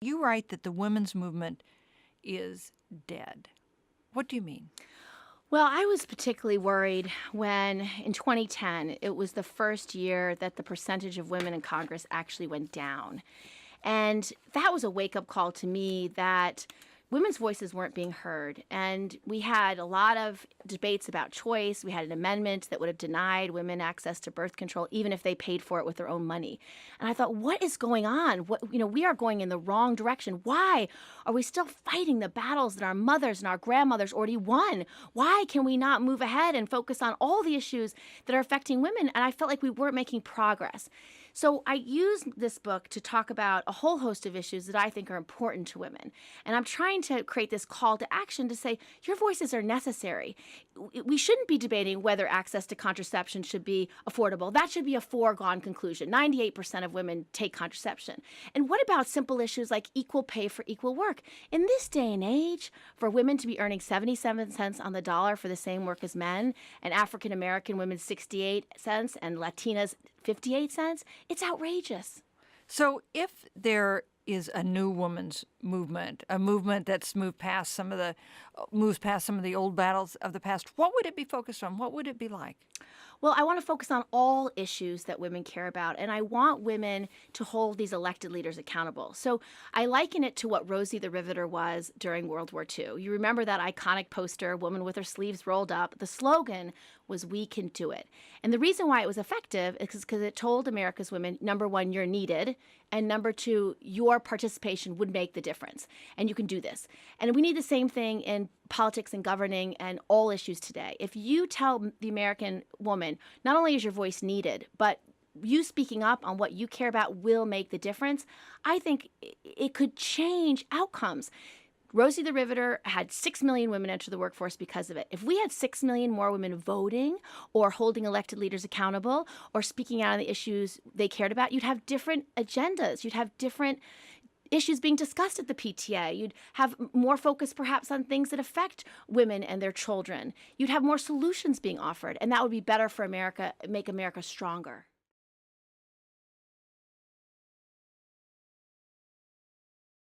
You write that the women's movement is dead. What do you mean? Well, I was particularly worried when in 2010, it was the first year that the percentage of women in Congress actually went down. And that was a wake-up call to me that women's voices weren't being heard. And we had a lot of debates about choice. We had an amendment that would have denied women access to birth control, even if they paid for it with their own money. And I thought, what is going on? We are going in the wrong direction. Why are we still fighting the battles that our mothers and our grandmothers already won? Why can we not move ahead and focus on all the issues that are affecting women? And I felt like we weren't making progress. So I used this book to talk about a whole host of issues that I think are important to women. And I'm trying to create this call to action to say, your voices are necessary. We shouldn't be debating whether access to contraception should be affordable. That should be a foregone conclusion. 98% of women take contraception. And what about simple issues like equal pay for equal work? In this day and age, for women to be earning 77 cents on the dollar for the same work as men, and African American women 68 cents, and Latinas 58 cents, it's outrageous. So if there is a new women's movement, a movement that's moves past some of the old battles of the past, what would it be focused on? What would it be like? Well, I want to focus on all issues that women care about, and I want women to hold these elected leaders accountable. So I liken it to what Rosie the Riveter was during World War II. You remember that iconic poster, woman with her sleeves rolled up. The slogan was, "We can do it." And the reason why it was effective is because it told America's women, number one, you're needed, and number two, your participation would make the difference, and you can do this. And we need the same thing in politics and governing and all issues today. If you tell the American woman, not only is your voice needed, but you speaking up on what you care about will make the difference, I think it could change outcomes. Rosie the Riveter had 6 million women enter the workforce because of it. If we had 6 million more women voting or holding elected leaders accountable or speaking out on the issues they cared about, you'd have different agendas. You'd have different issues being discussed at the PTA. You'd have more focus perhaps on things that affect women and their children. You'd have more solutions being offered, and that would be better for America, make America stronger.